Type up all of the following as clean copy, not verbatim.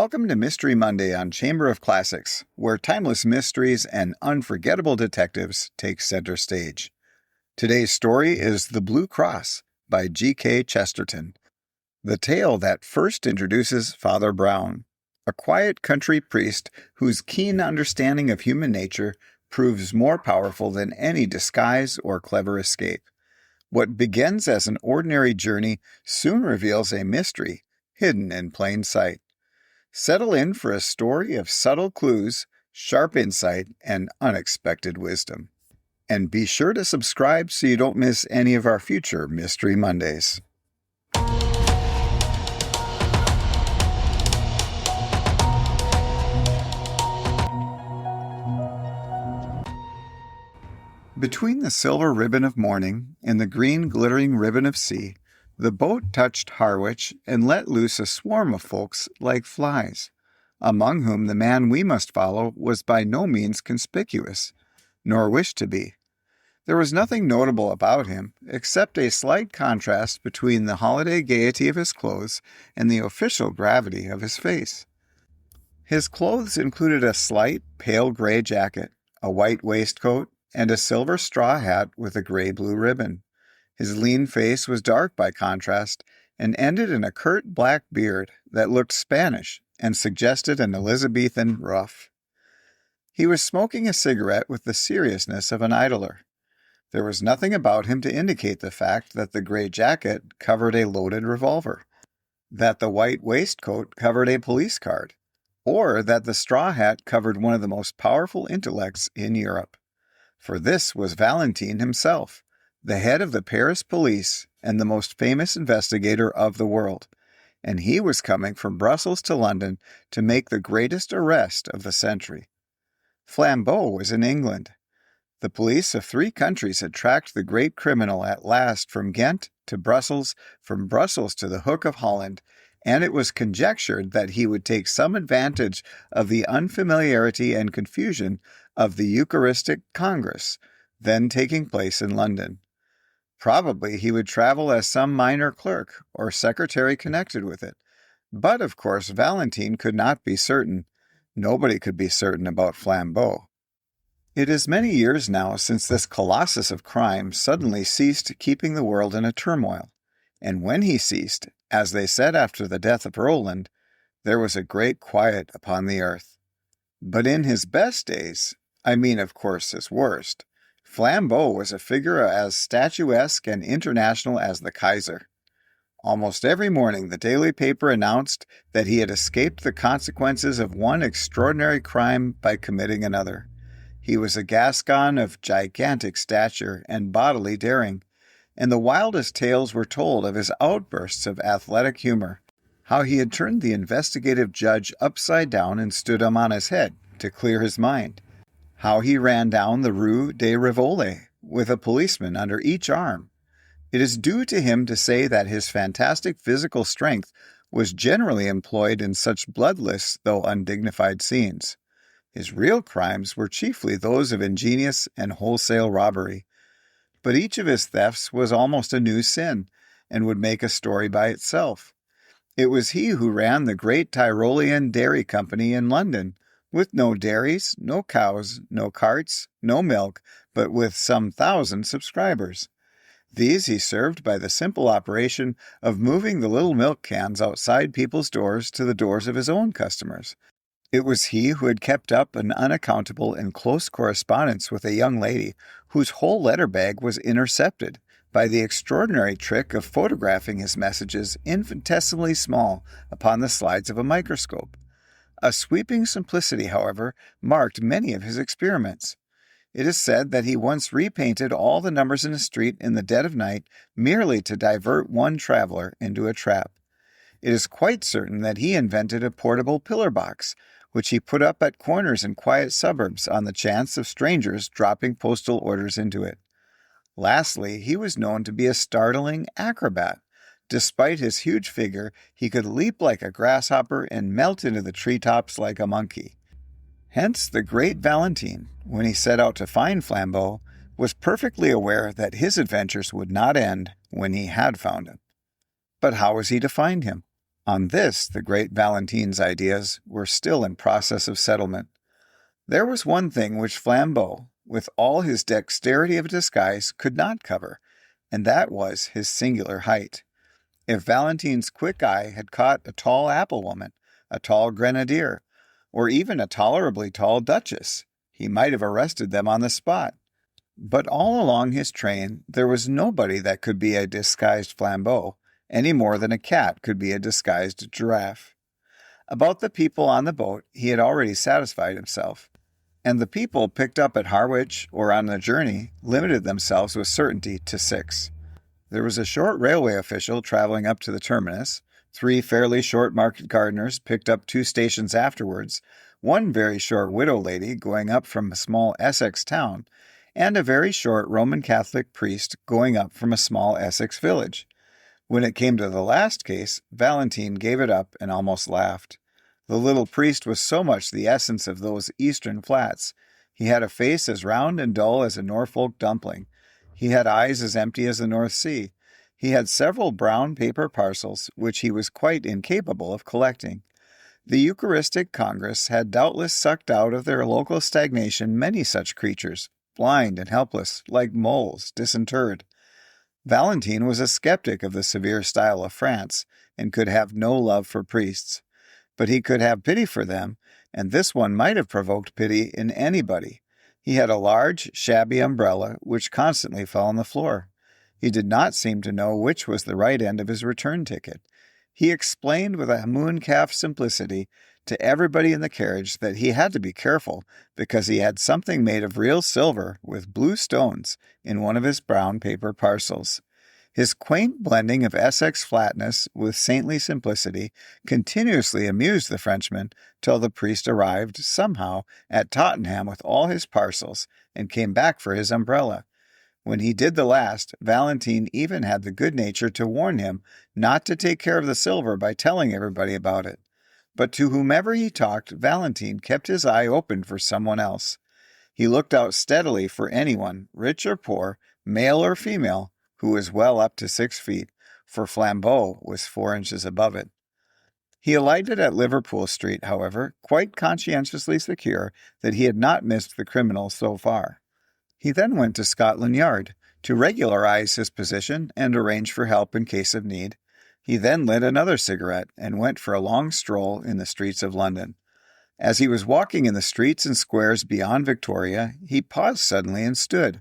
Welcome to Mystery Monday on Chamber of Classics, where timeless mysteries and unforgettable detectives take center stage. Today's story is The Blue Cross by G.K. Chesterton, the tale that first introduces Father Brown, a quiet country priest whose keen understanding of human nature proves more powerful than any disguise or clever escape. What begins as an ordinary journey soon reveals a mystery hidden in plain sight. Settle in for a story of subtle clues, sharp insight, and unexpected wisdom. And be sure to subscribe so you don't miss any of our future Mystery Mondays. Between the silver ribbon of morning and the green glittering ribbon of sea, the boat touched Harwich and let loose a swarm of folks like flies, among whom the man we must follow was by no means conspicuous, nor wished to be. There was nothing notable about him, except a slight contrast between the holiday gaiety of his clothes and the official gravity of his face. His clothes included a slight, pale gray jacket, a white waistcoat, and a silver straw hat with a gray-blue ribbon. His lean face was dark by contrast, and ended in a curt black beard that looked Spanish and suggested an Elizabethan ruff. He was smoking a cigarette with the seriousness of an idler. There was nothing about him to indicate the fact that the gray jacket covered a loaded revolver, that the white waistcoat covered a police card, or that the straw hat covered one of the most powerful intellects in Europe. For this was Valentine himself, the head of the Paris police and the most famous investigator of the world, and he was coming from Brussels to London to make the greatest arrest of the century. Flambeau was in England. The police of 3 countries had tracked the great criminal at last from Ghent to Brussels, from Brussels to the Hook of Holland, and it was conjectured that he would take some advantage of the unfamiliarity and confusion of the Eucharistic Congress, then taking place in London. Probably he would travel as some minor clerk or secretary connected with it. But, of course, Valentine could not be certain. Nobody could be certain about Flambeau. It is many years now since this colossus of crime suddenly ceased keeping the world in a turmoil. And when he ceased, as they said after the death of Roland, there was a great quiet upon the earth. But in his best days, I mean, of course, his worst, Flambeau was a figure as statuesque and international as the Kaiser. Almost every morning the daily paper announced that he had escaped the consequences of one extraordinary crime by committing another. He was a Gascon of gigantic stature and bodily daring, and the wildest tales were told of his outbursts of athletic humor, how he had turned the investigative judge upside down and stood him on his head to clear his mind, how he ran down the Rue de Rivoli with a policeman under each arm. It is due to him to say that his fantastic physical strength was generally employed in such bloodless though undignified scenes. His real crimes were chiefly those of ingenious and wholesale robbery. But each of his thefts was almost a new sin, and would make a story by itself. It was he who ran the great Tyrolean Dairy Company in London, with no dairies, no cows, no carts, no milk, but with some 1,000 subscribers. These he served by the simple operation of moving the little milk cans outside people's doors to the doors of his own customers. It was he who had kept up an unaccountable and close correspondence with a young lady whose whole letter bag was intercepted by the extraordinary trick of photographing his messages infinitesimally small upon the slides of a microscope. A sweeping simplicity, however, marked many of his experiments. It is said that he once repainted all the numbers in a street in the dead of night merely to divert one traveler into a trap. It is quite certain that he invented a portable pillar box, which he put up at corners in quiet suburbs on the chance of strangers dropping postal orders into it. Lastly, he was known to be a startling acrobat. Despite his huge figure, he could leap like a grasshopper and melt into the treetops like a monkey. Hence the great Valentine, when he set out to find Flambeau, was perfectly aware that his adventures would not end when he had found him. But how was he to find him? On this, the great Valentine's ideas were still in process of settlement. There was one thing which Flambeau, with all his dexterity of disguise, could not cover, and that was his singular height. If Valentine's quick eye had caught a tall apple-woman, a tall grenadier, or even a tolerably tall duchess, he might have arrested them on the spot. But all along his train there was nobody that could be a disguised Flambeau, any more than a cat could be a disguised giraffe. About the people on the boat he had already satisfied himself, and the people picked up at Harwich or on the journey limited themselves with certainty to 6. There was a short railway official traveling up to the terminus, 3 fairly short market gardeners picked up 2 stations afterwards, 1 very short widow lady going up from a small Essex town, and a very short Roman Catholic priest going up from a small Essex village. When it came to the last case, Valentine gave it up and almost laughed. The little priest was so much the essence of those eastern flats. He had a face as round and dull as a Norfolk dumpling. He had eyes as empty as the North Sea. He had several brown paper parcels, which he was quite incapable of collecting. The Eucharistic Congress had doubtless sucked out of their local stagnation many such creatures, blind and helpless, like moles disinterred. Valentine was a skeptic of the severe style of France, and could have no love for priests. But he could have pity for them, and this one might have provoked pity in anybody. He had a large, shabby umbrella, which constantly fell on the floor. He did not seem to know which was the right end of his return ticket. He explained with a mooncalf simplicity to everybody in the carriage that he had to be careful because he had something made of real silver with blue stones in one of his brown paper parcels. His quaint blending of Essex flatness with saintly simplicity continuously amused the Frenchman till the priest arrived, somehow, at Tottenham with all his parcels, and came back for his umbrella. When he did the last, Valentine even had the good nature to warn him not to take care of the silver by telling everybody about it. But to whomever he talked, Valentine kept his eye open for someone else. He looked out steadily for anyone, rich or poor, male or female, who was well up to 6 feet, for Flambeau was 4 inches above it. He alighted at Liverpool Street, however, quite conscientiously secure that he had not missed the criminal so far. He then went to Scotland Yard to regularize his position and arrange for help in case of need. He then lit another cigarette and went for a long stroll in the streets of London. As he was walking in the streets and squares beyond Victoria, he paused suddenly and stood.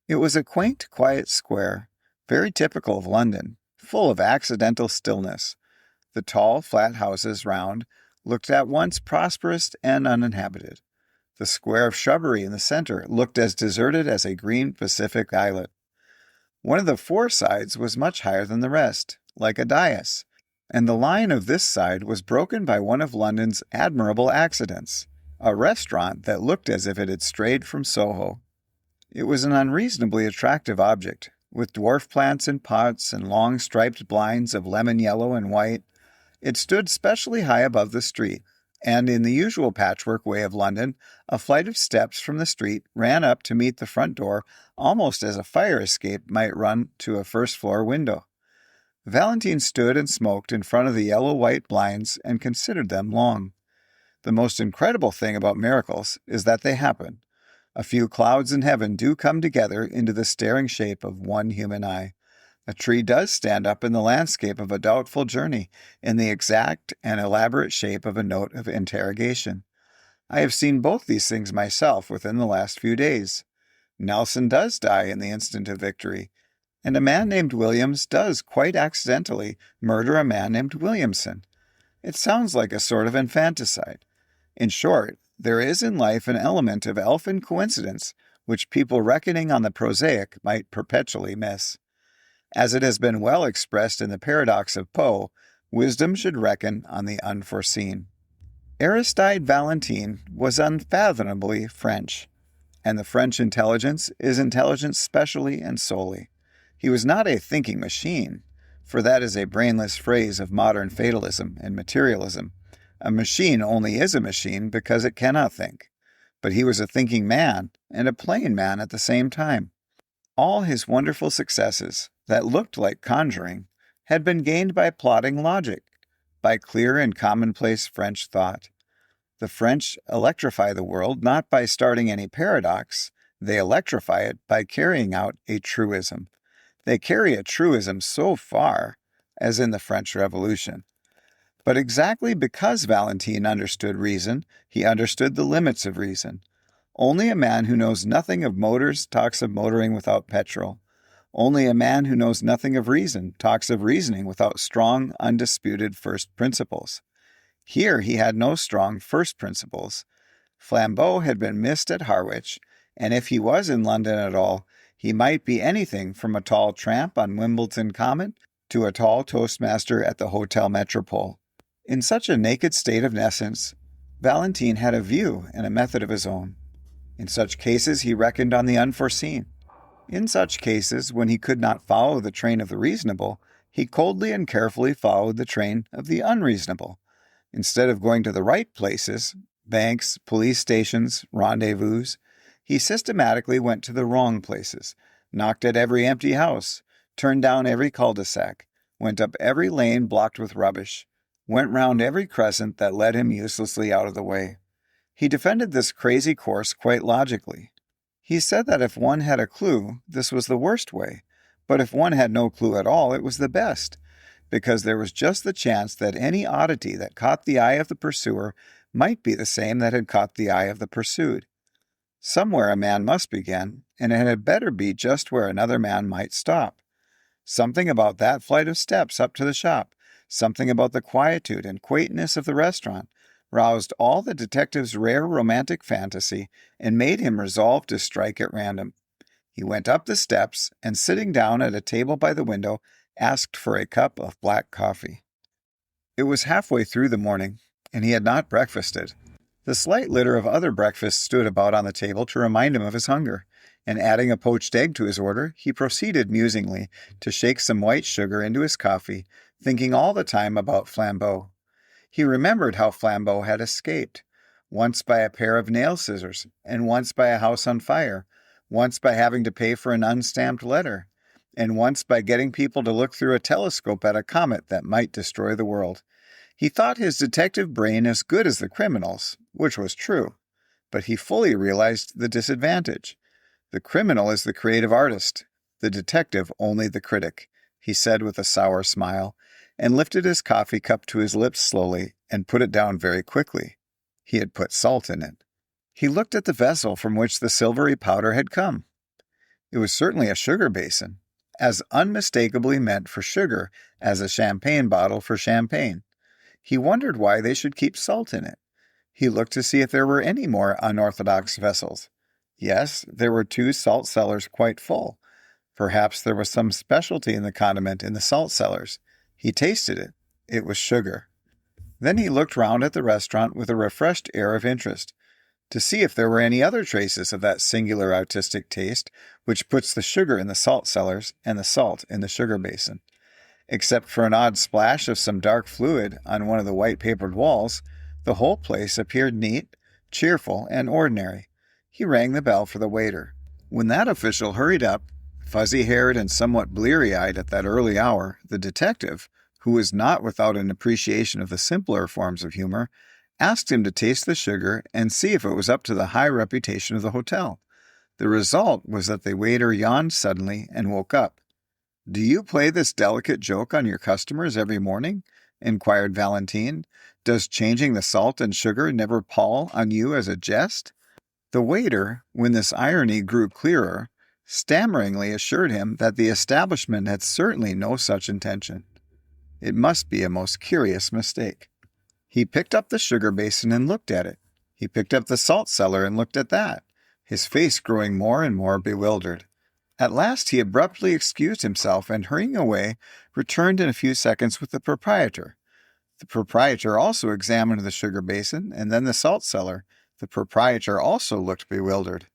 It was a quaint, quiet square, very typical of London, full of accidental stillness. The tall, flat houses round looked at once prosperous and uninhabited. The square of shrubbery in the center looked as deserted as a green Pacific islet. One of the 4 sides was much higher than the rest, like a dais, and the line of this side was broken by one of London's admirable accidents, a restaurant that looked as if it had strayed from Soho. It was an unreasonably attractive object, with dwarf plants in pots and long striped blinds of lemon yellow and white. It stood specially high above the street, and in the usual patchwork way of London, a flight of steps from the street ran up to meet the front door almost as a fire escape might run to a first-floor window. Valentine stood and smoked in front of the yellow-white blinds and considered them long. The most incredible thing about miracles is that they happen. A few clouds in heaven do come together into the staring shape of one human eye. A tree does stand up in the landscape of a doubtful journey in the exact and elaborate shape of a note of interrogation. I have seen both these things myself within the last few days. Nelson does die in the instant of victory, and a man named Williams does quite accidentally murder a man named Williamson. It sounds like a sort of infanticide. In short, there is in life an element of elfin coincidence which people reckoning on the prosaic might perpetually miss. As it has been well expressed in the paradox of Poe, wisdom should reckon on the unforeseen. Aristide Valentine was unfathomably French, and the French intelligence is intelligence specially and solely. He was not a thinking machine, for that is a brainless phrase of modern fatalism and materialism. A machine only is a machine because it cannot think. But he was a thinking man, and a plain man at the same time. All his wonderful successes, that looked like conjuring, had been gained by plodding logic. by clear and commonplace French thought. The French electrify the world not by starting any paradox, they electrify it by carrying out a truism. They carry a truism so far, as in the French Revolution. But exactly because Valentine understood reason, he understood the limits of reason. Only a man who knows nothing of motors talks of motoring without petrol. Only a man who knows nothing of reason talks of reasoning without strong, undisputed first principles. Here he had no strong first principles. Flambeau had been missed at Harwich, and if he was in London at all, he might be anything from a tall tramp on Wimbledon Common to a tall toastmaster at the Hotel Metropole. In such a naked state of essence, Valentine had a view and a method of his own. In such cases he reckoned on the unforeseen. In such cases, when he could not follow the train of the reasonable, he coldly and carefully followed the train of the unreasonable. Instead of going to the right places, banks, police stations, rendezvous, he systematically went to the wrong places, knocked at every empty house, turned down every cul-de-sac, went up every lane blocked with rubbish, went round every crescent that led him uselessly out of the way. He defended this crazy course quite logically. He said that if one had a clue, this was the worst way, but if one had no clue at all, it was the best, because there was just the chance that any oddity that caught the eye of the pursuer might be the same that had caught the eye of the pursued. Somewhere a man must begin, and it had better be just where another man might stop. Something about that flight of steps up to the shop, something about the quietude and quaintness of the restaurant, roused all the detective's rare romantic fantasy and made him resolve to strike at random. He went up the steps and, sitting down at a table by the window, asked for a cup of black coffee. It was halfway through the morning, and he had not breakfasted. The slight litter of other breakfasts stood about on the table to remind him of his hunger, and adding a poached egg to his order, he proceeded musingly to shake some white sugar into his coffee, thinking all the time about Flambeau. He remembered how Flambeau had escaped, once by a pair of nail scissors, and once by a house on fire, once by having to pay for an unstamped letter, and once by getting people to look through a telescope at a comet that might destroy the world. He thought his detective brain as good as the criminal's, which was true, but he fully realized the disadvantage. The criminal is the creative artist, the detective only the critic, he said with a sour smile, and lifted his coffee cup to his lips slowly and put it down very quickly. He had put salt in it. He looked at the vessel from which the silvery powder had come. It was certainly a sugar basin, as unmistakably meant for sugar as a champagne bottle for champagne. He wondered why they should keep salt in it. He looked to see if there were any more unorthodox vessels. Yes, there were 2 salt cellars quite full. Perhaps there was some specialty in the condiment in the salt cellars. He tasted it. It was sugar. Then he looked round at the restaurant with a refreshed air of interest, to see if there were any other traces of that singular artistic taste which puts the sugar in the salt cellars and the salt in the sugar basin. Except for an odd splash of some dark fluid on one of the white-papered walls, the whole place appeared neat, cheerful, and ordinary. He rang the bell for the waiter. When that official hurried up, fuzzy-haired and somewhat bleary-eyed at that early hour, the detective, who was not without an appreciation of the simpler forms of humor, asked him to taste the sugar and see if it was up to the high reputation of the hotel. The result was that the waiter yawned suddenly and woke up. "Do you play this delicate joke on your customers every morning?" inquired Valentine. "Does changing the salt and sugar never pall on you as a jest?" The waiter, when this irony grew clearer, stammeringly assured him that the establishment had certainly no such intention. It must be a most curious mistake. He picked up the sugar basin and looked at it. He picked up the salt cellar and looked at that, his face growing more and more bewildered. At last he abruptly excused himself and, hurrying away, returned in a few seconds with the proprietor. The proprietor also examined the sugar basin and then the salt cellar. The proprietor also looked bewildered.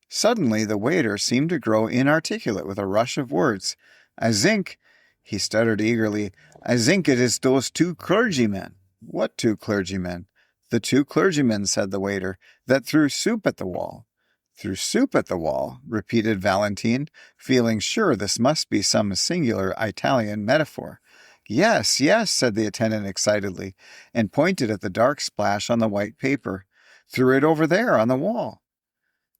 Suddenly the waiter seemed to grow inarticulate with a rush of words. "I zink," he stuttered eagerly, "I zink it is those 2 clergymen." "What 2 clergymen?" "The 2 clergymen," said the waiter, "that threw soup at the wall." "Threw soup at the wall," repeated Valentine, feeling sure this must be some singular Italian metaphor. Yes, yes, said the attendant excitedly, and pointed at the dark splash on the white paper. Threw it over there on the wall.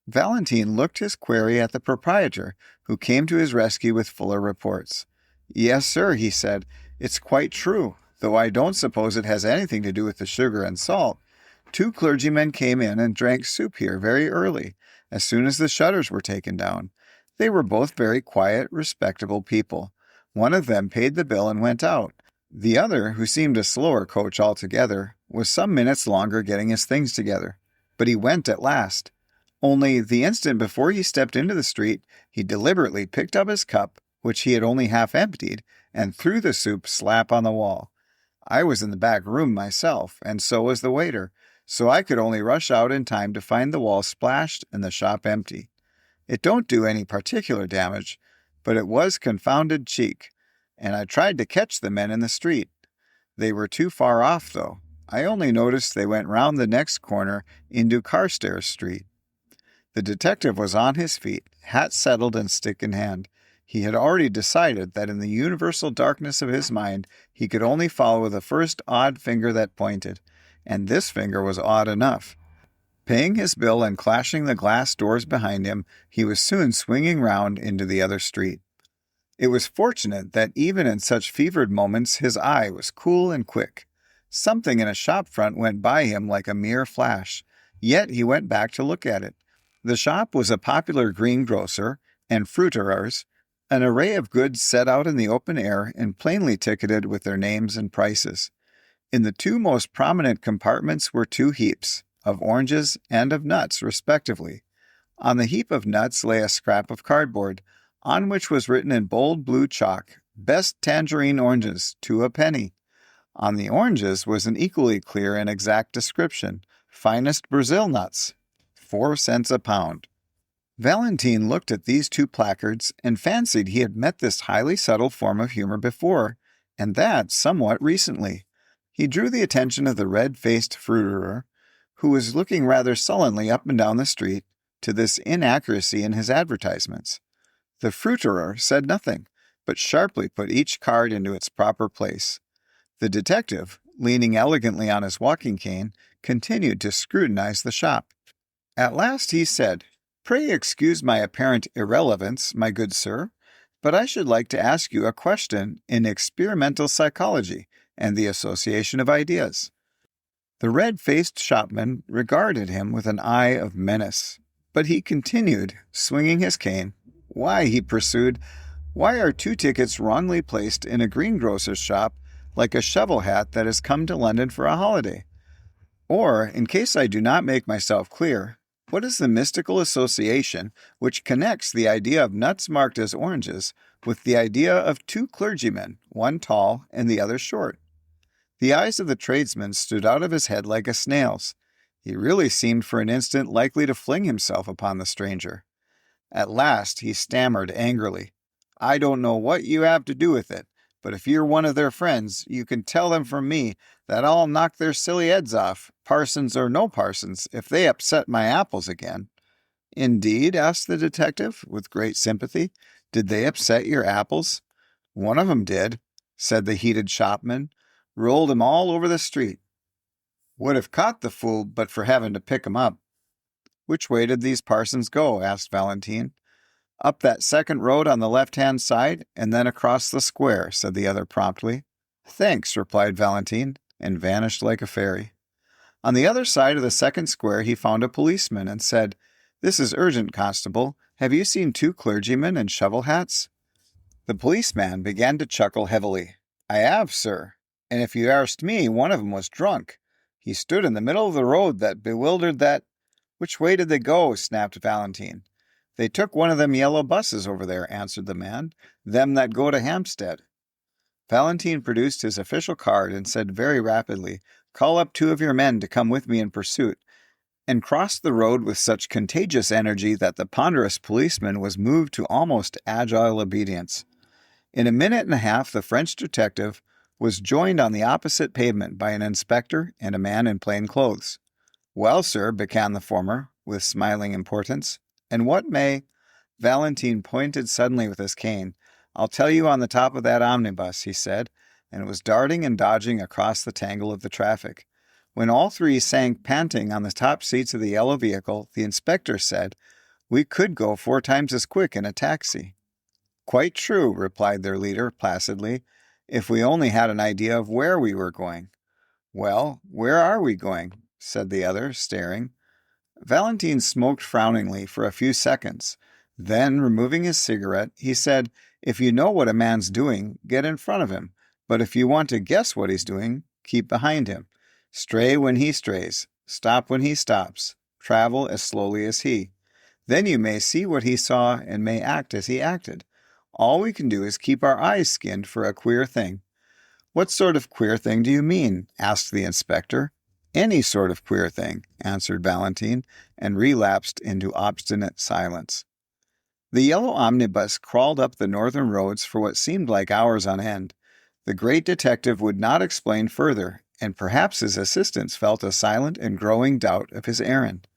Valentine looked his query at the proprietor, who came to his rescue with fuller reports. Yes, sir, he said, it's quite true, though I don't suppose it has anything to do with the sugar and salt. 2 clergymen came in and drank soup here very early, as soon as the shutters were taken down. They were both very quiet, respectable people. One of them paid the bill and went out. The other, who seemed a slower coach altogether, was some minutes longer getting his things together. But he went at last. Only the instant before he stepped into the street, he deliberately picked up his cup, which he had only half emptied, and threw the soup slap on the wall. I was in the back room myself, and so was the waiter, so I could only rush out in time to find the wall splashed and the shop empty. It don't do any particular damage, but it was confounded cheek, and I tried to catch the men in the street. They were too far off, though. I only noticed they went round the next corner into Carstairs Street. The detective was on his feet, hat settled and stick in hand. He had already decided that in the universal darkness of his mind he could only follow the first odd finger that pointed, and this finger was odd enough. Paying his bill and clashing the glass doors behind him, he was soon swinging round into the other street. It was fortunate that even in such fevered moments his eye was cool and quick. Something in a shop front went by him like a mere flash, yet he went back to look at it. The shop was a popular greengrocer and fruiterer's, an array of goods set out in the open air and plainly ticketed with their names and prices. In the 2 most prominent compartments were 2 heaps, of oranges and of nuts, respectively. On the heap of nuts lay a scrap of cardboard, on which was written in bold blue chalk, "Best tangerine oranges, 2 a penny." On the oranges was an equally clear and exact description, "Finest Brazil nuts, 4 cents a pound." Valentine looked at these 2 placards and fancied he had met this highly subtle form of humor before, and that somewhat recently. He drew the attention of the red-faced fruiterer, who was looking rather sullenly up and down the street, to this inaccuracy in his advertisements. The fruiterer said nothing, but sharply put each card into its proper place. The detective, leaning elegantly on his walking cane, continued to scrutinize the shop. At last he said, "Pray excuse my apparent irrelevance, my good sir, but I should like to ask you a question in experimental psychology and the association of ideas." The red-faced shopman regarded him with an eye of menace, but he continued, swinging his cane. "Why," he pursued, "why are 2 tickets wrongly placed in a greengrocer's shop like a shovel hat that has come to London for a holiday? Or, in case I do not make myself clear, what is the mystical association which connects the idea of nuts marked as oranges with the idea of 2 clergymen, one tall and the other short?" The eyes of the tradesman stood out of his head like a snail's. He really seemed for an instant likely to fling himself upon the stranger. At last he stammered angrily, "I don't know what you have to do with it, but if you're one of their friends, you can tell them from me that I'll knock their silly heads off, parsons or no parsons, if they upset my apples again." "Indeed?" asked the detective, with great sympathy. "Did they upset your apples?" "One of 'em did," said the heated shopman. "Rolled 'em all over the street. Would have caught the fool but for having to pick 'em up." "Which way did these parsons go?" asked Valentine. "Up that second road on the left-hand side, and then across the square," said the other promptly. "Thanks," replied Valentine, and vanished like a fairy. On the other side of the second square he found a policeman and said, "This is urgent, constable. Have you seen 2 clergymen in shovel hats?" The policeman began to chuckle heavily. "I have, sir. And if you asked me, one of 'em was drunk. He stood in the middle of the road that bewildered that—" "Which way did they go?" snapped Valentine. "They took one of them yellow buses over there," answered the man. "Them that go to Hampstead." Valentine produced his official card and said very rapidly, "Call up 2 of your men to come with me in pursuit," and crossed the road with such contagious energy that the ponderous policeman was moved to almost agile obedience. In a minute and a half the French detective was joined on the opposite pavement by an inspector and a man in plain clothes. "Well, sir," began the former, with smiling importance, "and what may—" Valentine pointed suddenly with his cane. "I'll tell you on the top of that omnibus," he said. and was darting and dodging across the tangle of the traffic. When all three sank panting on the top seats of the yellow vehicle, the inspector said, "We could go 4 times as quick in a taxi." "Quite true," replied their leader placidly, "if we only had an idea of where we were going." "Well, where are we going?" said the other, staring. Valentine smoked frowningly for a few seconds. Then, removing his cigarette, he said, "If you know what a man's doing, get in front of him. But if you want to guess what he's doing, keep behind him. Stray when he strays. Stop when he stops. Travel as slowly as he. Then you may see what he saw and may act as he acted. All we can do is keep our eyes skinned for a queer thing." "What sort of queer thing do you mean?" asked the inspector. "Any sort of queer thing," answered Valentine, and relapsed into obstinate silence. The yellow omnibus crawled up the northern roads for what seemed like hours on end. The great detective would not explain further, and perhaps his assistants felt a silent and growing doubt of his errand.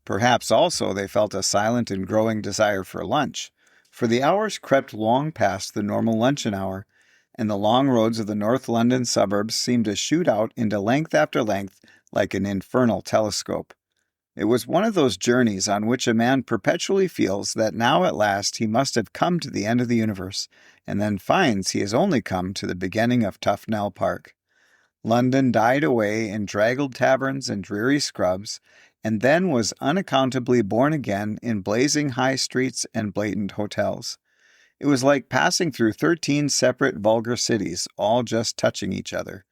Perhaps also they felt a silent and growing desire for lunch, for the hours crept long past the normal luncheon hour, and the long roads of the North London suburbs seemed to shoot out into length after length like an infernal telescope. It was one of those journeys on which a man perpetually feels that now at last he must have come to the end of the universe, and then finds he has only come to the beginning of Tufnell Park. London died away in draggled taverns and dreary scrubs, and then was unaccountably born again in blazing high streets and blatant hotels. It was like passing through 13 separate vulgar cities, all just touching each other.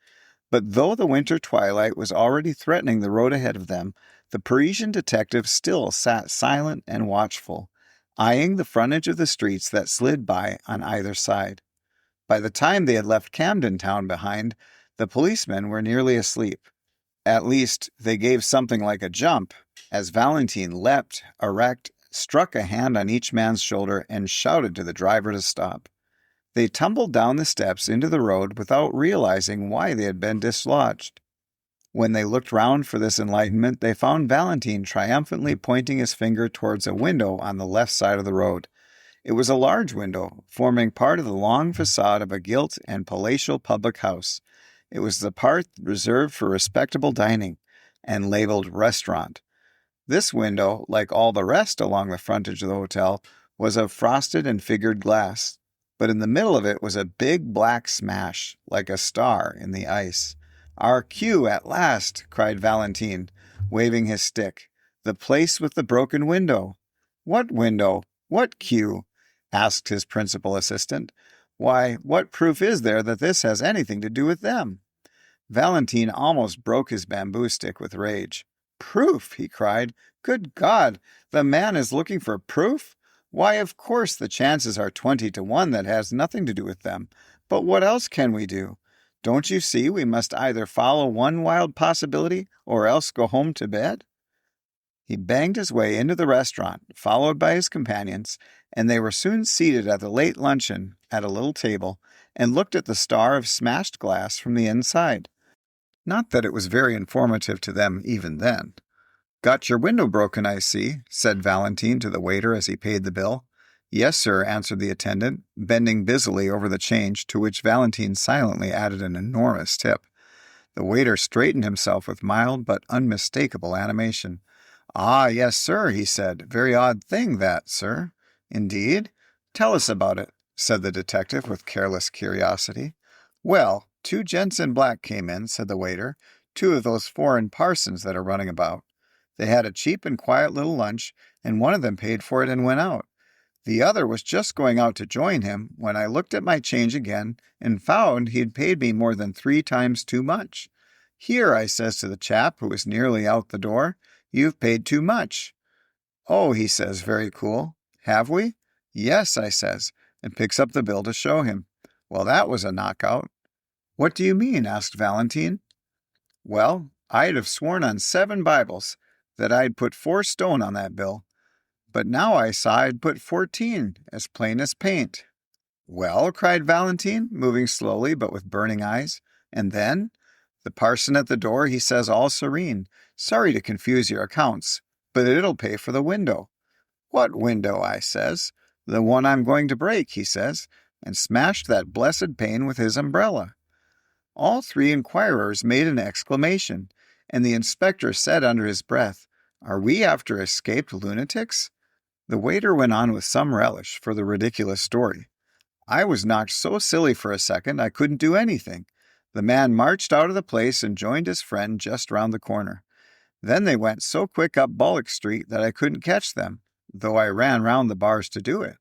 But though the winter twilight was already threatening the road ahead of them, the Parisian detective still sat silent and watchful, eyeing the frontage of the streets that slid by on either side. By the time they had left Camden Town behind, the policemen were nearly asleep. At least, they gave something like a jump, as Valentine leapt, erect, struck a hand on each man's shoulder, and shouted to the driver to stop. They tumbled down the steps into the road without realizing why they had been dislodged. When they looked round for this enlightenment, they found Valentine triumphantly pointing his finger towards a window on the left side of the road. It was a large window, forming part of the long facade of a gilt and palatial public house. It was the part reserved for respectable dining, and labeled restaurant. This window, like all the rest along the frontage of the hotel, was of frosted and figured glass, but in the middle of it was a big black smash, like a star in the ice. "Our cue at last!" cried Valentine, waving his stick. "The place with the broken window." "What window? What cue?" asked his principal assistant. "Why, what proof is there that this has anything to do with them?" Valentine almost broke his bamboo stick with rage. "Proof!" he cried. "Good God! The man is looking for proof? Why, of course the chances are 20 to 1 that has nothing to do with them. But what else can we do? Don't you see we must either follow one wild possibility or else go home to bed?" He banged his way into the restaurant, followed by his companions, and they were soon seated at the late luncheon at a little table and looked at the star of smashed glass from the inside. Not that it was very informative to them even then. "Got your window broken, I see," said Valentine to the waiter as he paid the bill. "Yes, sir," answered the attendant, bending busily over the change, to which Valentine silently added an enormous tip. The waiter straightened himself with mild but unmistakable animation. "Ah, yes, sir," he said. "Very odd thing, that, sir." "Indeed? Tell us about it," said the detective with careless curiosity. "Well, 2 gents in black came in," said the waiter, "2 of those foreign parsons that are running about. They had a cheap and quiet little lunch, and one of them paid for it and went out. The other was just going out to join him when I looked at my change again and found he'd paid me more than 3 times too much. 'Here,' I says to the chap who was nearly out the door, 'you've paid too much.' 'Oh,' he says, very cool. 'Have we?' 'Yes,' I says, and picks up the bill to show him. Well, that was a knockout." "What do you mean?" asked Valentine. "Well, I'd have sworn on 7 Bibles that I'd put 4 stone on that bill, but now I saw I'd put 14, as plain as paint." "Well," cried Valentine, moving slowly but with burning eyes. "And then? The parson at the door, he says all serene, 'Sorry to confuse your accounts, but it'll pay for the window.' 'What window?' I says. 'The one I'm going to break,' he says, and smashed that blessed pane with his umbrella." All three inquirers made an exclamation, and the inspector said under his breath, "Are we after escaped lunatics?" The waiter went on with some relish for the ridiculous story. "I was knocked so silly for a second I couldn't do anything. The man marched out of the place and joined his friend just round the corner. Then they went so quick up Bullock Street that I couldn't catch them, though I ran round the bars to do it."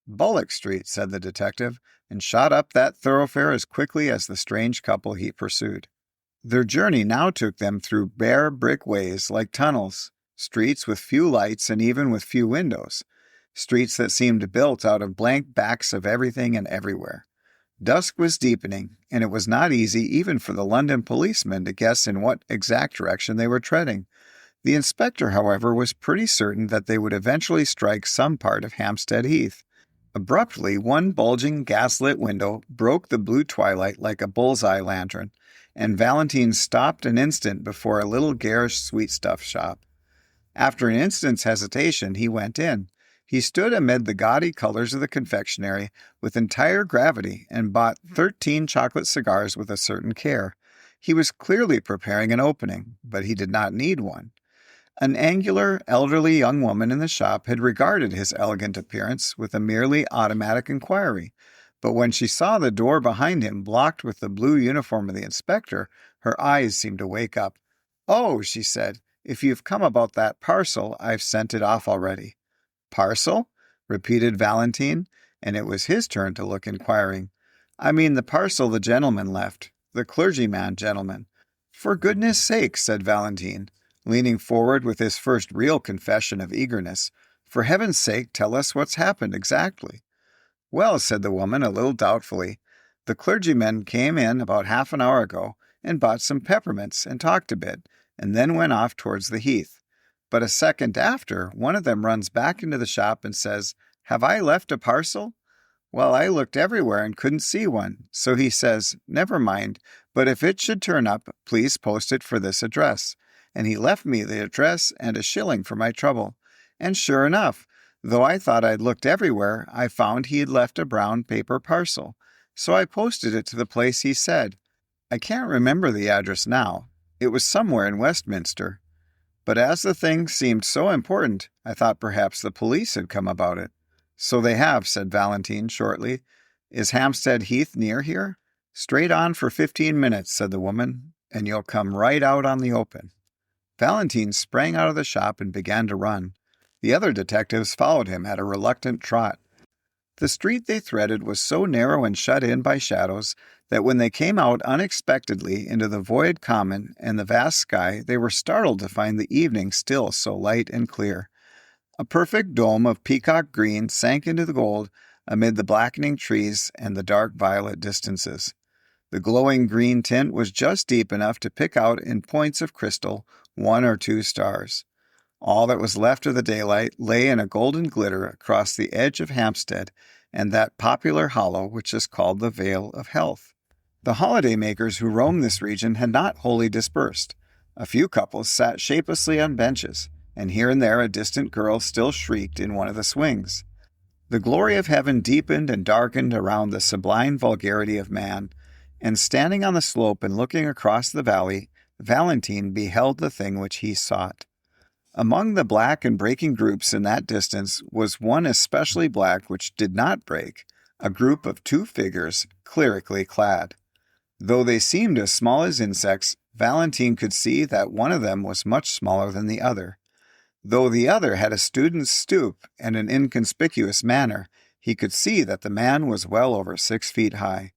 "Bullock Street," said the detective, and shot up that thoroughfare as quickly as the strange couple he pursued. Their journey now took them through bare brick ways like tunnels, streets with few lights and even with few windows, streets that seemed built out of blank backs of everything and everywhere. Dusk was deepening, and it was not easy even for the London policemen to guess in what exact direction they were treading. The inspector, however, was pretty certain that they would eventually strike some part of Hampstead Heath. Abruptly, one bulging gas-lit window broke the blue twilight like a bull's-eye lantern, and Valentine stopped an instant before a little garish sweetstuff shop. After an instant's hesitation, he went in. He stood amid the gaudy colors of the confectionery with entire gravity and bought 13 chocolate cigars with a certain care. He was clearly preparing an opening, but he did not need one. An angular, elderly young woman in the shop had regarded his elegant appearance with a merely automatic inquiry, but when she saw the door behind him blocked with the blue uniform of the inspector, her eyes seemed to wake up. "Oh," she said, "if you've come about that parcel, I've sent it off already." "Parcel?" repeated Valentine, and it was his turn to look inquiring. "I mean the parcel the gentleman left, the clergyman gentleman." "For goodness sake," said Valentine, leaning forward with his first real confession of eagerness, "for heaven's sake, tell us what's happened exactly." "Well," said the woman a little doubtfully, "the clergyman came in about half an hour ago and bought some peppermints and talked a bit, and then went off towards the heath. But a second after, one of them runs back into the shop and says, 'Have I left a parcel?' Well, I looked everywhere and couldn't see one, so he says, 'Never mind, but if it should turn up, please post it for this address.' And he left me the address and a shilling for my trouble. And sure enough, though I thought I'd looked everywhere, I found he had left a brown paper parcel. So I posted it to the place he said. I can't remember the address now. It was somewhere in Westminster. But as the thing seemed so important, I thought perhaps the police had come about it." "So they have," said Valentine shortly. "Is Hampstead Heath near here?" "Straight on for 15 minutes," said the woman, "and you'll come right out on the open." Valentine sprang out of the shop and began to run. The other detectives followed him at a reluctant trot. The street they threaded was so narrow and shut in by shadows that when they came out unexpectedly into the void common and the vast sky, they were startled to find the evening still so light and clear. A perfect dome of peacock green sank into the gold amid the blackening trees and the dark violet distances. The glowing green tint was just deep enough to pick out in points of crystal 1 or 2 stars. All that was left of the daylight lay in a golden glitter across the edge of Hampstead and that popular hollow which is called the Vale of Health. The holiday-makers who roamed this region had not wholly dispersed. A few couples sat shapelessly on benches, and here and there a distant girl still shrieked in one of the swings. The glory of heaven deepened and darkened around the sublime vulgarity of man, and standing on the slope and looking across the valley, Valentine beheld the thing which he sought. Among the black and breaking groups in that distance was one especially black which did not break, a group of 2 figures clerically clad. Though they seemed as small as insects, Valentine could see that one of them was much smaller than the other. Though the other had a student's stoop and an inconspicuous manner, he could see that the man was well over 6 feet high.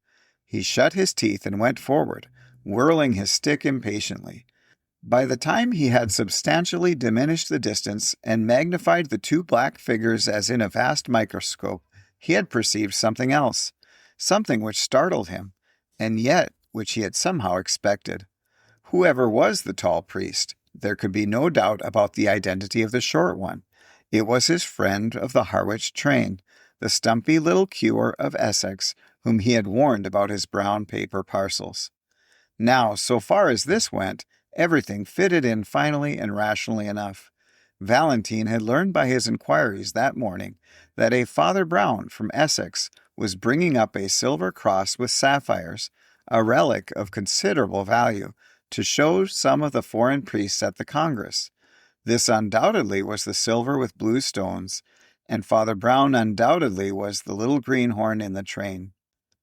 He shut his teeth and went forward, whirling his stick impatiently. By the time he had substantially diminished the distance and magnified the 2 black figures as in a vast microscope, he had perceived something else, something which startled him, and yet which he had somehow expected. Whoever was the tall priest, there could be no doubt about the identity of the short one. It was his friend of the Harwich train, the stumpy little cure of Essex, whom he had warned about his brown paper parcels. Now, so far as this went, everything fitted in finally and rationally enough. Valentine had learned by his inquiries that morning that a Father Brown from Essex was bringing up a silver cross with sapphires, a relic of considerable value, to show some of the foreign priests at the Congress. This undoubtedly was the silver with blue stones, and Father Brown undoubtedly was the little greenhorn in the train.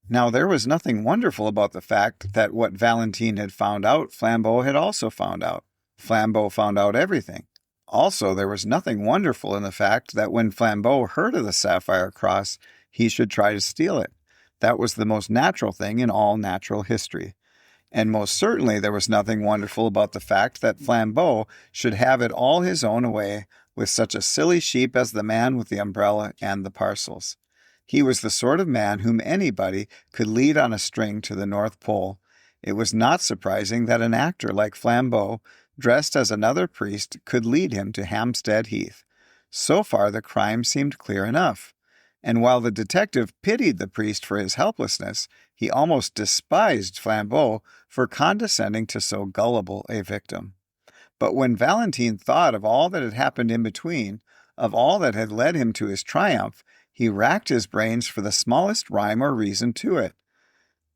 Now there was nothing wonderful about the fact that what Valentine had found out, Flambeau had also found out. Flambeau found out everything. Also, there was nothing wonderful in the fact that when Flambeau heard of the sapphire cross, he should try to steal it. That was the most natural thing in all natural history. And most certainly there was nothing wonderful about the fact that Flambeau should have it all his own way with such a silly sheep as the man with the umbrella and the parcels. He was the sort of man whom anybody could lead on a string to the North Pole. It was not surprising that an actor like Flambeau, dressed as another priest, could lead him to Hampstead Heath. So far the crime seemed clear enough. And while the detective pitied the priest for his helplessness, he almost despised Flambeau for condescending to so gullible a victim. But when Valentine thought of all that had happened in between, of all that had led him to his triumph, he racked his brains for the smallest rhyme or reason to it.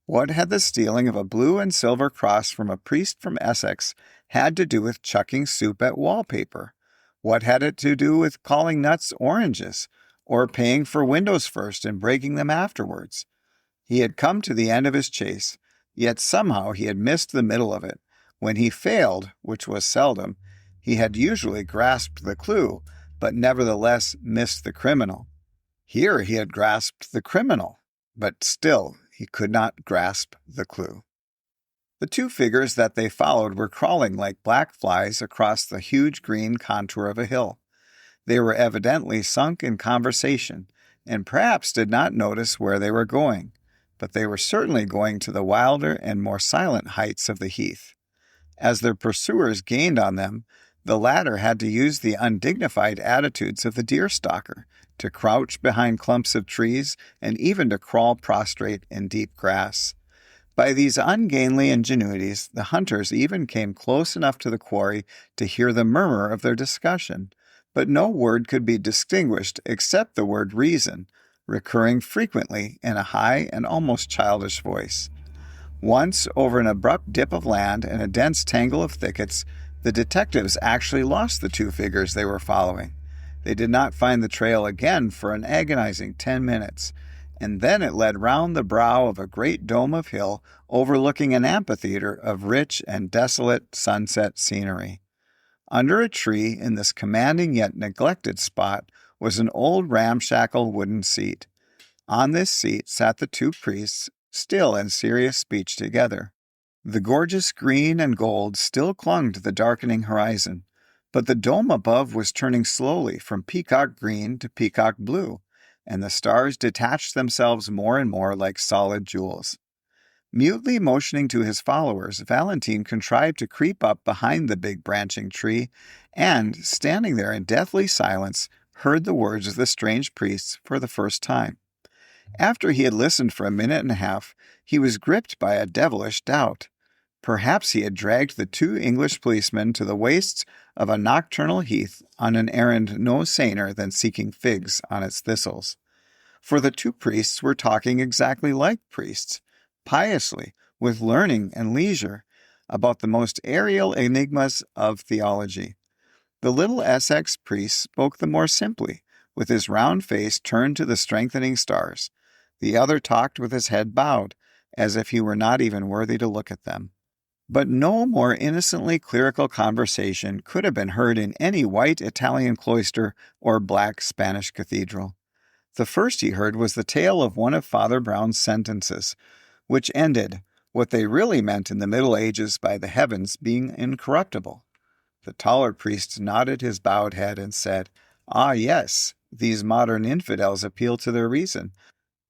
What had the stealing of a blue and silver cross from a priest from Essex had to do with chucking soup at wallpaper? What had it to do with calling nuts oranges, or paying for windows first and breaking them afterwards? He had come to the end of his chase, yet somehow he had missed the middle of it. When he failed, which was seldom, he had usually grasped the clue, but nevertheless missed the criminal. Here he had grasped the criminal, but still he could not grasp the clue. The two figures that they followed were crawling like black flies across the huge green contour of a hill. They were evidently sunk in conversation, and perhaps did not notice where they were going, but they were certainly going to the wilder and more silent heights of the heath. As their pursuers gained on them, the latter had to use the undignified attitudes of the deerstalker, to crouch behind clumps of trees, and even to crawl prostrate in deep grass. By these ungainly ingenuities, the hunters even came close enough to the quarry to hear the murmur of their discussion, but no word could be distinguished except the word reason, recurring frequently in a high and almost childish voice. Once, over an abrupt dip of land and a dense tangle of thickets, the detectives actually lost the two figures they were following. They did not find the trail again for an agonizing 10 minutes, and then it led round the brow of a great dome of hill overlooking an amphitheater of rich and desolate sunset scenery. Under a tree in this commanding yet neglected spot was an old ramshackle wooden seat. On this seat sat the two priests, still in serious speech together. The gorgeous green and gold still clung to the darkening horizon, but the dome above was turning slowly from peacock green to peacock blue, and the stars detached themselves more and more like solid jewels. Mutely motioning to his followers, Valentine contrived to creep up behind the big branching tree, and, standing there in deathly silence, heard the words of the strange priests for the first time. After he had listened for a minute and a half, he was gripped by a devilish doubt. Perhaps he had dragged the two English policemen to the wastes of a nocturnal heath on an errand no saner than seeking figs on its thistles. For the two priests were talking exactly like priests, piously, with learning and leisure, about the most aerial enigmas of theology. The little Essex priest spoke the more simply, with his round face turned to the strengthening stars. The other talked with his head bowed, as if he were not even worthy to look at them. But no more innocently clerical conversation could have been heard in any white Italian cloister or black Spanish cathedral. The first he heard was the tale of one of Father Brown's sentences, which ended, what they really meant in the Middle Ages by the heavens being incorruptible. The taller priest nodded his bowed head and said, "Ah, yes, these modern infidels appeal to their reason.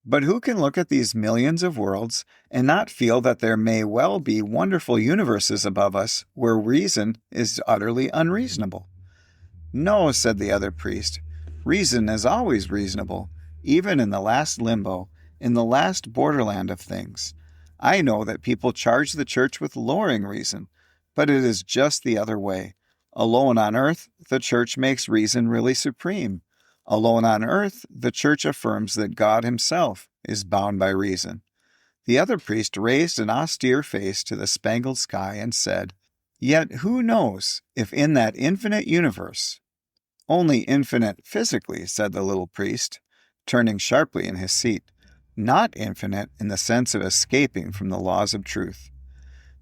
But who can look at these millions of worlds and not feel that there may well be wonderful universes above us where reason is utterly unreasonable?" "No," said the other priest. "Reason is always reasonable, even in the last limbo, in the last borderland of things. I know that people charge the church with lowering reason, but it is just the other way. Alone on earth, the church makes reason really supreme. Alone on earth, the church affirms that God himself is bound by reason. The other priest raised an austere face to the spangled sky and said, "Yet who knows if in that infinite universe—" "Only infinite physically," said the little priest, turning sharply in his seat, "not infinite in the sense of escaping from the laws of truth."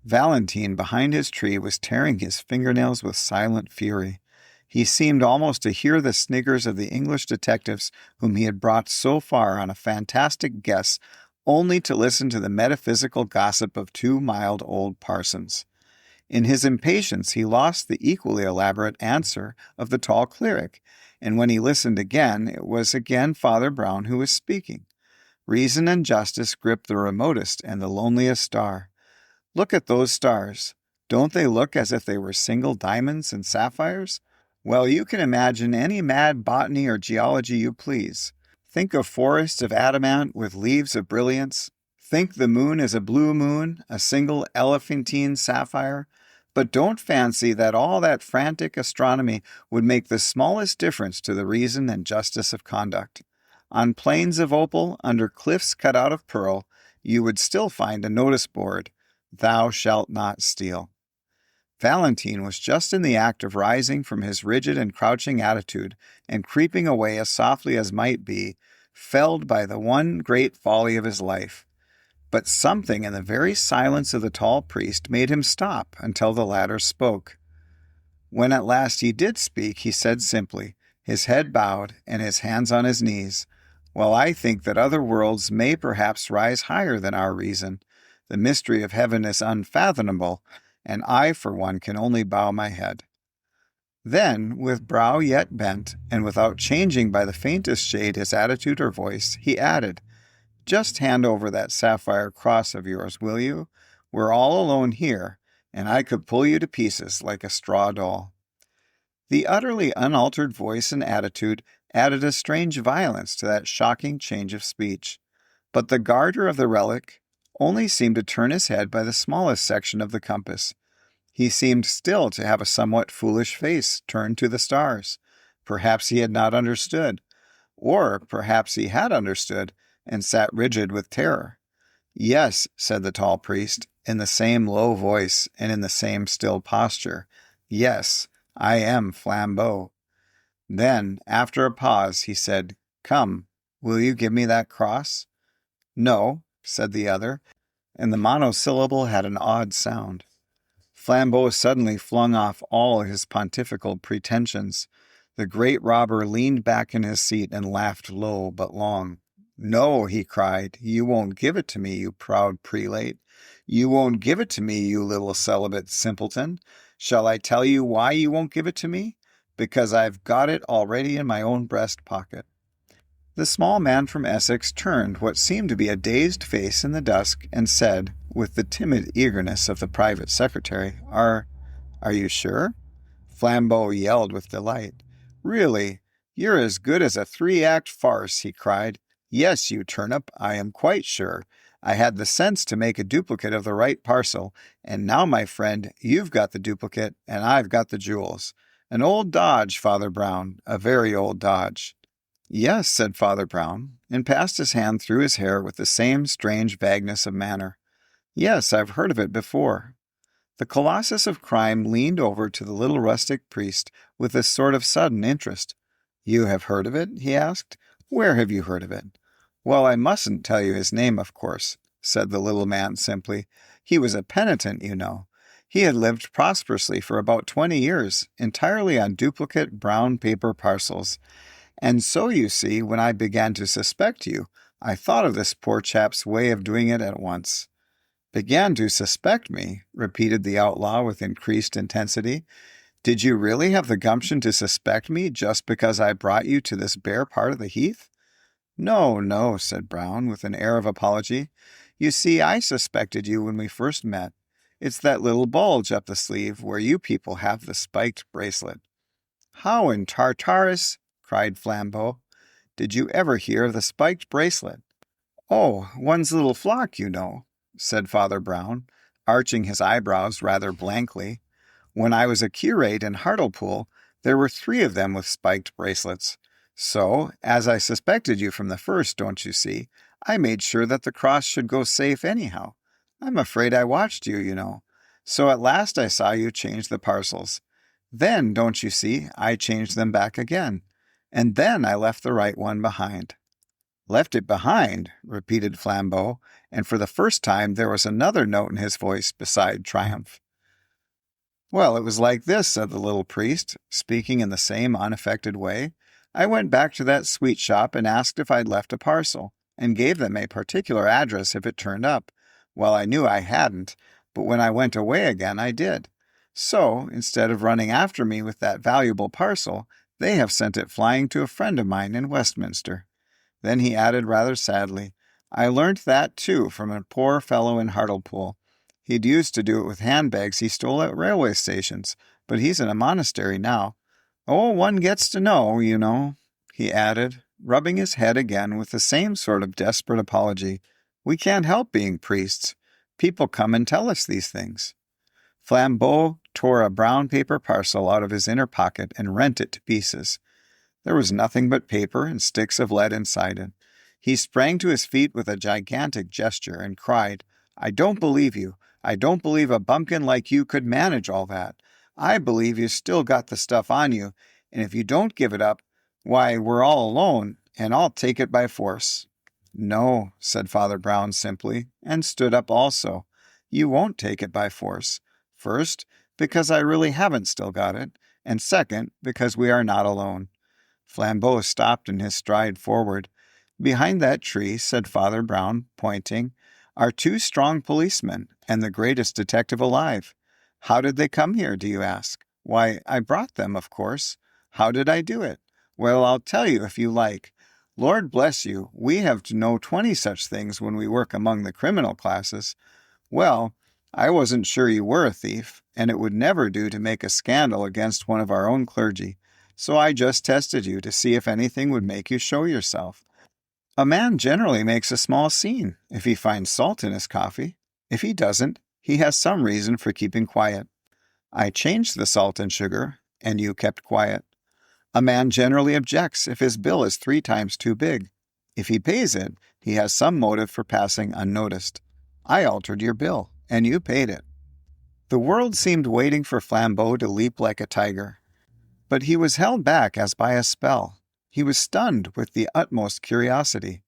Valentine behind his tree was tearing his fingernails with silent fury. He seemed almost to hear the sniggers of the English detectives whom he had brought so far on a fantastic guess only to listen to the metaphysical gossip of two mild old parsons. In his impatience he lost the equally elaborate answer of the tall cleric, and when he listened again, it was again Father Brown who was speaking. Reason and justice grip the remotest and the loneliest star. Look at those stars. Don't they look as if they were single diamonds and sapphires? Well, you can imagine any mad botany or geology you please. Think of forests of adamant with leaves of brilliance. Think the moon is a blue moon, a single elephantine sapphire. But don't fancy that all that frantic astronomy would make the smallest difference to the reason and justice of conduct. On plains of opal, under cliffs cut out of pearl, you would still find a notice board, "Thou shalt not steal." Valentine was just in the act of rising from his rigid and crouching attitude and creeping away as softly as might be, felled by the one great folly of his life. But something in the very silence of the tall priest made him stop until the latter spoke. When at last he did speak, he said simply, his head bowed and his hands on his knees, "Well, I think that other worlds may perhaps rise higher than our reason. The mystery of heaven is unfathomable, and I, for one, can only bow my head." Then, with brow yet bent, and without changing by the faintest shade his attitude or voice, he added, "Just hand over that sapphire cross of yours, will you? We're all alone here, and I could pull you to pieces like a straw doll." The utterly unaltered voice and attitude added a strange violence to that shocking change of speech. But the guarder of the relic only seemed to turn his head by the smallest section of the compass. He seemed still to have a somewhat foolish face turned to the stars. Perhaps he had not understood, or perhaps he had understood and sat rigid with terror. "Yes," said the tall priest, in the same low voice and in the same still posture. "Yes, I am Flambeau." Then, after a pause, he said, "Come, will you give me that cross?" "No," said the other, and the monosyllable had an odd sound. Flambeau suddenly flung off all his pontifical pretensions. The great robber leaned back in his seat and laughed low but long. "No," he cried, "you won't give it to me, you proud prelate. You won't give it to me, you little celibate simpleton. Shall I tell you why you won't give it to me? Because I've got it already in my own breast pocket." The small man from Essex turned what seemed to be a dazed face in the dusk and said, with the timid eagerness of the private secretary, Are you sure?" Flambeau yelled with delight. "Really, you're as good as a 3-act farce," he cried. "Yes, you turnip, I am quite sure. I had the sense to make a duplicate of the right parcel, and now, my friend, you've got the duplicate, and I've got the jewels. An old dodge, Father Brown, a very old dodge." "Yes," said Father Brown, and passed his hand through his hair with the same strange vagueness of manner. "Yes, I've heard of it before." The colossus of crime leaned over to the little rustic priest with a sort of sudden interest. "You have heard of it?" he asked. "Where have you heard of it?" "Well, I mustn't tell you his name, of course," said the little man simply. "He was a penitent, you know. He had lived prosperously for about 20 years, entirely on duplicate brown paper parcels. And so, you see, when I began to suspect you, I thought of this poor chap's way of doing it at once." "Began to suspect me?" repeated the outlaw with increased intensity. "Did you really have the gumption to suspect me just because I brought you to this bare part of the heath?" "No, no," said Brown, with an air of apology. "You see, I suspected you when we first met. It's that little bulge up the sleeve where you people have the spiked bracelet." "How in Tartarus," cried Flambeau, "did you ever hear of the spiked bracelet?" "Oh, one's little flock, you know," said Father Brown, arching his eyebrows rather blankly. "When I was a curate in Hartlepool, there were 3 of them with spiked bracelets. So, as I suspected you from the first, don't you see, I made sure that the cross should go safe anyhow. I'm afraid I watched you, you know. So at last I saw you change the parcels. Then, don't you see, I changed them back again. And then I left the right one behind." "Left it behind," repeated Flambeau, and for the first time there was another note in his voice beside triumph. "Well, it was like this," said the little priest, speaking in the same unaffected way. "I went back to that sweet shop and asked if I'd left a parcel, and gave them a particular address if it turned up. Well, I knew I hadn't, but when I went away again, I did. So, instead of running after me with that valuable parcel, they have sent it flying to a friend of mine in Westminster." Then he added rather sadly, "I learnt that, too, from a poor fellow in Hartlepool. He'd used to do it with handbags he stole at railway stations, but he's in a monastery now. Oh, one gets to know, you know," he added, rubbing his head again with the same sort of desperate apology. "We can't help being priests. People come and tell us these things." Flambeau tore a brown paper parcel out of his inner pocket and rent it to pieces. There was nothing but paper and sticks of lead inside it. He sprang to his feet with a gigantic gesture and cried, "I don't believe you. I don't believe a bumpkin like you could manage all that. I believe you still got the stuff on you, and if you don't give it up, why, we're all alone, and I'll take it by force." "No," said Father Brown simply, and stood up also. "You won't take it by force. First, because I really haven't still got it, and second, because we are not alone." Flambeau stopped in his stride forward. "Behind that tree," said Father Brown, pointing, "are two strong policemen, and the greatest detective alive. How did they come here, do you ask? Why, I brought them, of course. How did I do it? Well, I'll tell you if you like. Lord bless you, we have to know 20 such things when we work among the criminal classes. Well, I wasn't sure you were a thief, and it would never do to make a scandal against one of our own clergy. So I just tested you to see if anything would make you show yourself. A man generally makes a small scene if he finds salt in his coffee. If he doesn't, he has some reason for keeping quiet. I changed the salt and sugar, and you kept quiet. A man generally objects if his bill is 3 times too big. If he pays it, he has some motive for passing unnoticed. I altered your bill, and you paid it." The world seemed waiting for Flambeau to leap like a tiger. But he was held back as by a spell. He was stunned with the utmost curiosity.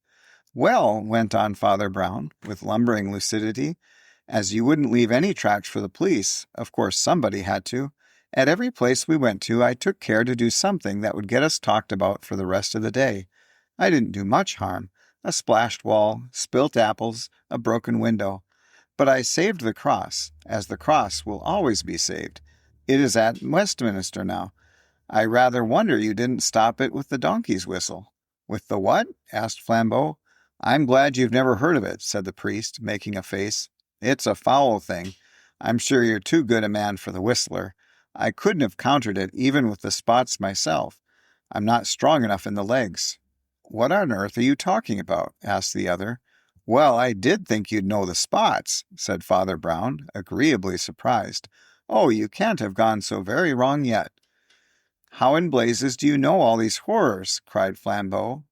"Well," went on Father Brown, with lumbering lucidity, "as you wouldn't leave any tracks for the police, of course somebody had to. At every place we went to, I took care to do something that would get us talked about for the rest of the day. I didn't do much harm. A splashed wall, spilt apples, a broken window. But I saved the cross, as the cross will always be saved. It is at Westminster now. I rather wonder you didn't stop it with the donkey's whistle." "With the what?" asked Flambeau. "I'm glad you've never heard of it," said the priest, making a face. "It's a foul thing. I'm sure you're too good a man for the whistler. I couldn't have countered it even with the spots myself. I'm not strong enough in the legs." "What on earth are you talking about?" asked the other. "Well, I did think you'd know the spots," said Father Brown, agreeably surprised. "Oh, you can't have gone so very wrong yet." "How in blazes do you know all these horrors?" cried Flambeau.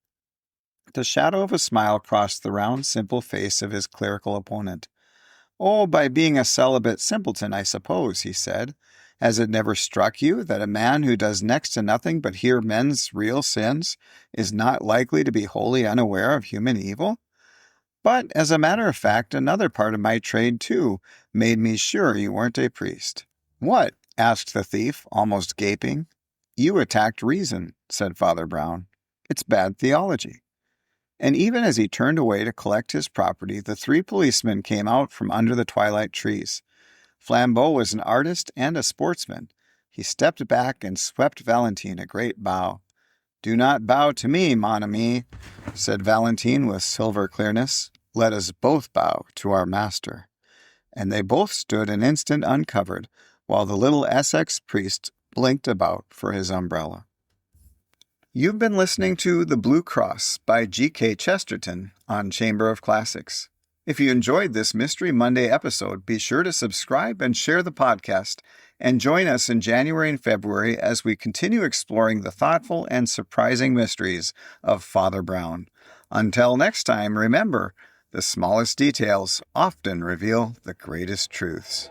The shadow of a smile crossed the round, simple face of his clerical opponent. "Oh, by being a celibate simpleton, I suppose," he said. "Has it never struck you that a man who does next to nothing but hear men's real sins is not likely to be wholly unaware of human evil? But, as a matter of fact, another part of my trade, too, made me sure you weren't a priest." "What?" asked the thief, almost gaping. "You attacked reason," said Father Brown. "It's bad theology." And even as he turned away to collect his property, the 3 policemen came out from under the twilight trees. Flambeau was an artist and a sportsman. He stepped back and swept Valentine a great bow. "Do not bow to me, mon ami," said Valentine with silver clearness. "Let us both bow to our master." And they both stood an instant uncovered, while the little Essex priest blinked about for his umbrella. You've been listening to The Blue Cross by G.K. Chesterton on Chamber of Classics. If you enjoyed this Mystery Monday episode, be sure to subscribe and share the podcast, and join us in January and February as we continue exploring the thoughtful and surprising mysteries of Father Brown. Until next time, remember, the smallest details often reveal the greatest truths.